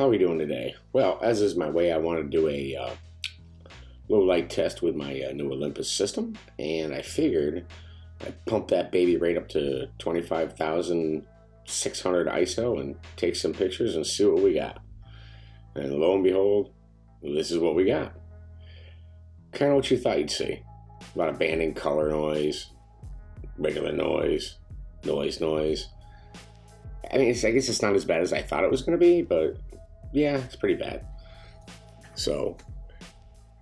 How are we doing today? Well, as is my way, I want to do a low light test with my new Olympus system, and I figured I'd pump that baby right up to 25,600 ISO and take some pictures and see what we got. And lo and behold, this is what we got. Kind of what you thought you'd see. A lot of banding, color noise, regular noise, noise. I mean, I guess it's not as bad as I thought it was going to be, but yeah, it's pretty bad. So,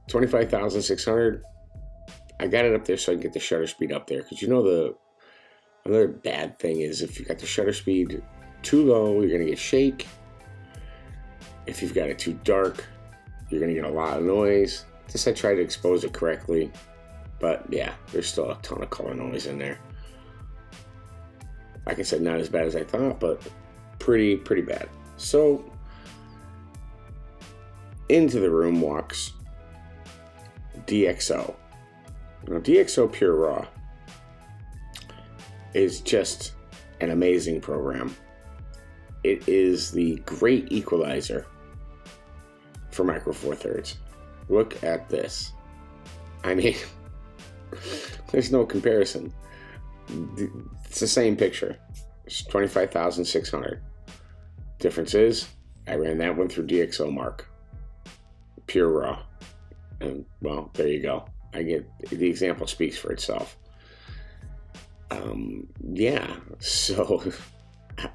25,600. I got it up there so I can get the shutter speed up there. Because you know another bad thing is if you got the shutter speed too low, you're going to get shake. If you've got it too dark, you're going to get a lot of noise. Just I tried to expose it correctly. But yeah, there's still a ton of color noise in there. Like I said, not as bad as I thought, but pretty bad. So, into the room walks DxO. Now, DxO Pure RAW is just an amazing program. It is the great equalizer for Micro Four Thirds. Look at this. I mean, there's no comparison. It's the same picture. It's 25,600. Difference is, I ran that one through DxO Mark Pure RAW. And, well, there you go. The example speaks for itself. Yeah, so,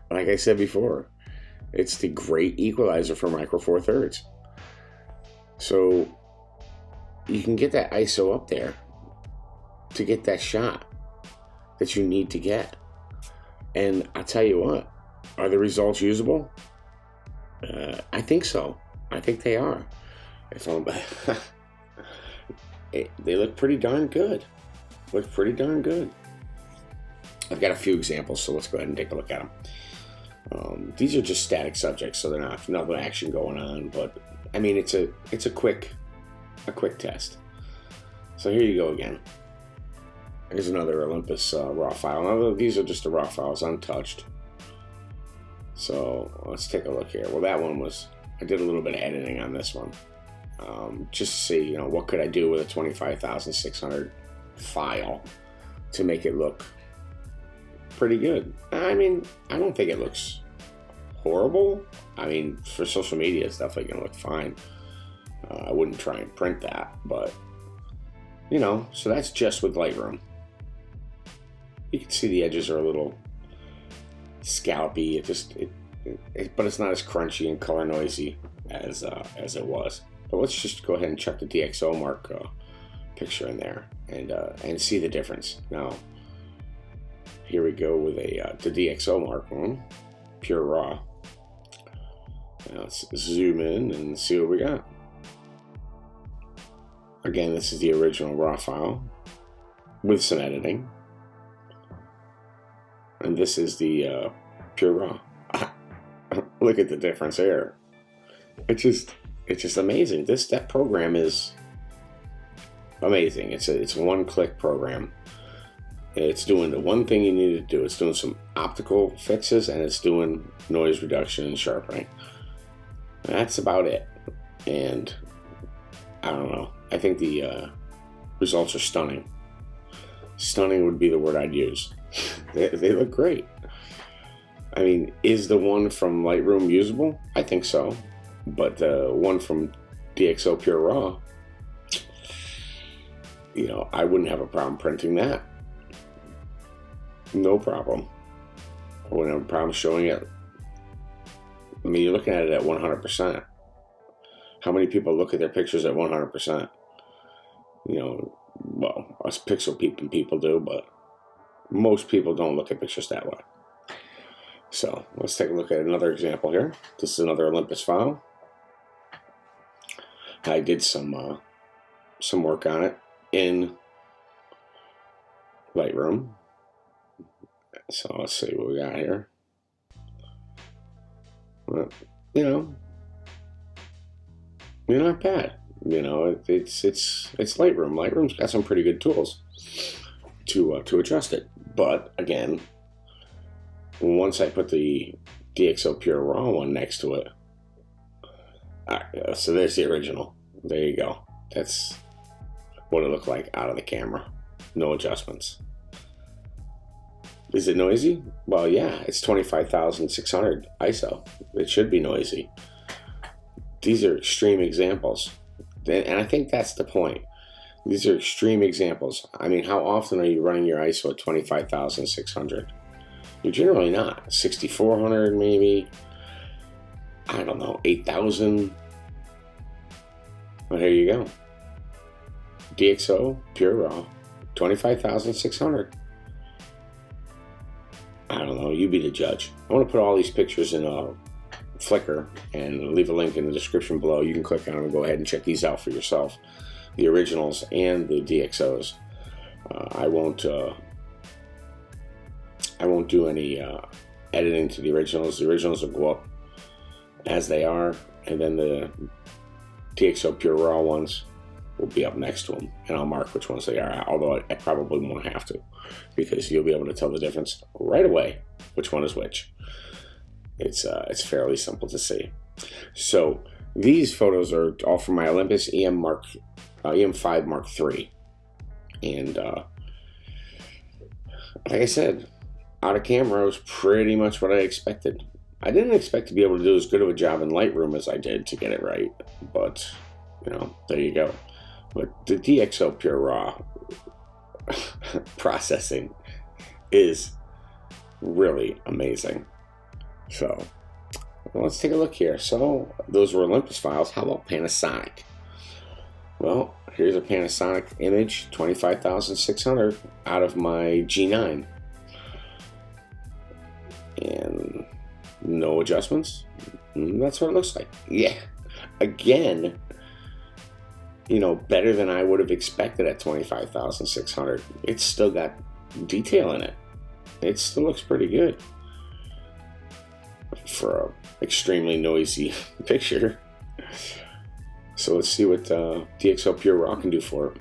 like I said before, it's the great equalizer for Micro Four Thirds. So, you can get that ISO up there to get that shot that you need to get. And I'll tell you what, are the results usable? I think so. I think they are. They look pretty darn good. I've got a few examples, so let's go ahead and take a look at them. These are just static subjects, so they're not no action going on. But I mean, it's a quick test. So here you go again. Here's another Olympus RAW file. Now, these are just the RAW files, untouched. So let's take a look here. Well, that one was, I did a little bit of editing on this one. Just to see, what could I do with a 25,600 file to make it look pretty good. I mean, I don't think it looks horrible. I mean, for social media, it's definitely going to look fine. I wouldn't try and print that, but, so that's just with Lightroom. You can see the edges are a little scalpy. But it's not as crunchy and color noisy as it was. But let's just go ahead and check the DxO Mark picture in there and see the difference. Now, here we go with the DxO Mark one, Pure RAW. Now let's zoom in and see what we got. Again, this is the original RAW file with some editing. And this is the Pure RAW. Look at the difference there. It's just amazing. That program is amazing. It's a one-click program. It's doing the one thing you need to do. It's doing some optical fixes, and it's doing noise reduction and sharpening. That's about it. And I don't know. I think the results are stunning. Stunning would be the word I'd use. They look great. I mean, is the one from Lightroom usable? I think so. But the one from DxO Pure RAW, I wouldn't have a problem printing that. No problem. I wouldn't have a problem showing it. I mean, you're looking at it at 100%. How many people look at their pictures at 100%? Well, us pixel peeping people do, but most people don't look at pictures that way. So let's take a look at another example here. This is another Olympus file. I did some work on it in Lightroom. So let's see what we got here. Well, you're not bad. It's Lightroom. Lightroom's got some pretty good tools to adjust it. But again, once I put the DxO Pure RAW one next to it, So there's the original. There you go. That's what it looked like out of the camera. No adjustments. Is it noisy? Well, yeah, it's 25,600 ISO. It should be noisy. These are extreme examples. And I think that's the point. These are extreme examples. I mean, how often are you running your ISO at 25,600? You're generally not. 6,400 maybe. I don't know, 8,000. Well, here you go. DxO PureRaw, 25,600. I don't know, you be the judge. I want to put all these pictures in a Flickr and leave a link in the description below. You can click on them and go ahead and check these out for yourself. The originals and the DxOs. I won't do any editing to the originals. The originals will go up as they are, and then the DxO Pure RAW ones will be up next to them, and I'll mark which ones they are, although I probably won't have to, because you'll be able to tell the difference right away which one is which. It's fairly simple to see. So these photos are all from my Olympus EM5 Mark III, and like I said, out of camera was pretty much what I expected. I didn't expect to be able to do as good of a job in Lightroom as I did to get it right, but you know, there you go. But the DxO Pure RAW processing is really amazing. So let's take a look here. So those were Olympus files. How about Panasonic? Well, here's a Panasonic image, 25,600 out of my G9. And no adjustments. That's what it looks like. Yeah. Again, you know, better than I would have expected at 25,600. It's still got detail in it. It still looks pretty good for an extremely noisy picture. So let's see what DxO Pure RAW can do for it.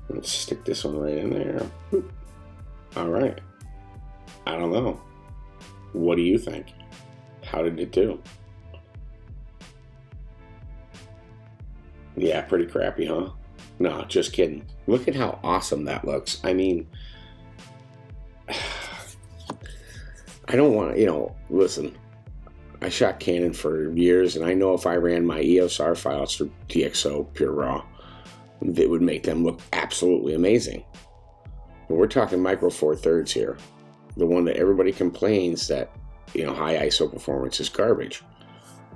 Let's stick this one right in there. All right. I don't know. What do you think? How did it do? Yeah, pretty crappy, huh? No, just kidding. Look at how awesome that looks. I mean, I don't want to, you know, listen, I shot Canon for years, and I know if I ran my EOS R files through DxO Pure RAW, it would make them look absolutely amazing. But we're talking micro four thirds here. The one that everybody complains that, you know, high ISO performance is garbage.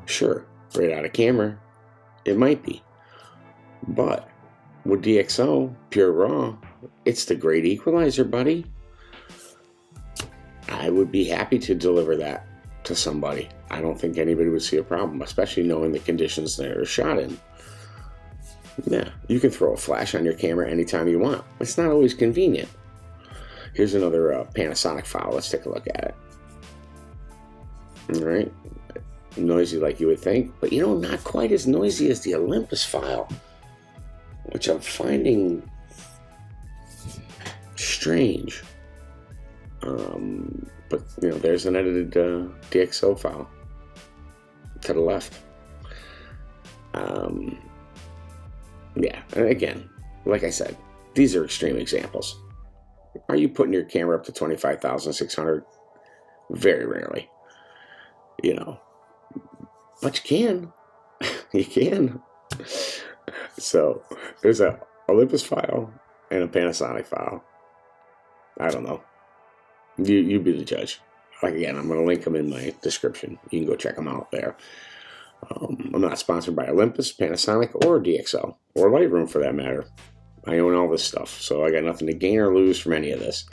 Sure, right out of camera, it might be. But with DxO Pure RAW, it's the great equalizer, buddy. I would be happy to deliver that to somebody. I don't think anybody would see a problem, especially knowing the conditions they're shot in. Yeah, you can throw a flash on your camera anytime you want. It's not always convenient. Here's another Panasonic file. Let's take a look at it. All right. Noisy like you would think, but you know, not quite as noisy as the Olympus file, which I'm finding strange. But you know, there's an edited DxO file to the left. Yeah, and again, like I said, these are extreme examples. Are you putting your camera up to 25,600? Very rarely, you know, but you can. You can. So there's a Olympus file and a Panasonic file. I don't know. You be the judge. Like, again, I'm going to link them in my description. You can go check them out there. I'm not sponsored by Olympus, Panasonic, or DxO, or Lightroom for that matter. I own all this stuff, so I got nothing to gain or lose from any of this.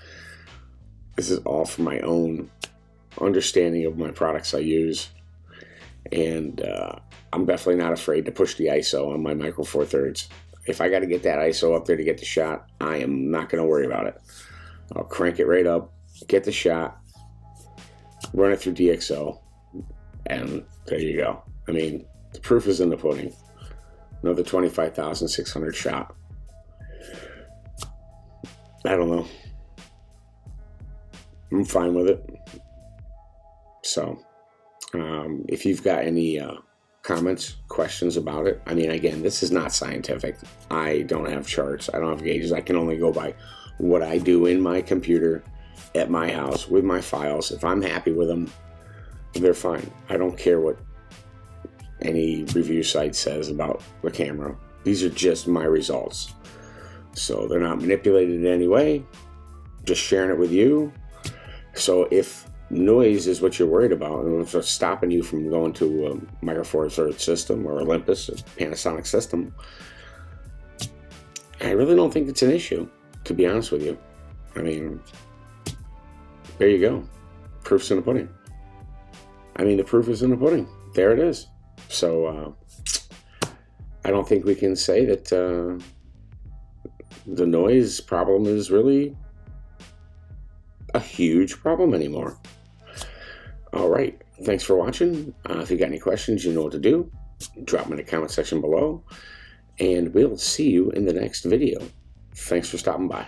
This is all from my own understanding of my products I use, and I'm definitely not afraid to push the ISO on my micro four thirds. If I got to get that ISO up there to get the shot, I am not going to worry about it. I'll crank it right up, get the shot, run it through DxO, and there you go. I mean, the proof is in the pudding. Another 25,600 shot. I don't know. I'm fine with it. So, if you've got any comments, questions about it, I mean, again, this is not scientific. I don't have charts. I don't have gauges. I can only go by what I do in my computer at my house with my files. If I'm happy with them, they're fine. I don't care what any review site says about the camera. These are just my results. So they're not manipulated in any way. Just sharing it with you. So if noise is what you're worried about, and if it's stopping you from going to a Micro Four Thirds system or Olympus or Panasonic system, I really don't think it's an issue, to be honest with you. I mean, there you go. Proof's in the pudding. I mean, the proof is in the pudding. There it is. So I don't think we can say that the noise problem is really a huge problem anymore. All right. Thanks for watching. If you got any questions, you know what to do. Drop them in the comment section below. And we'll see you in the next video. Thanks for stopping by.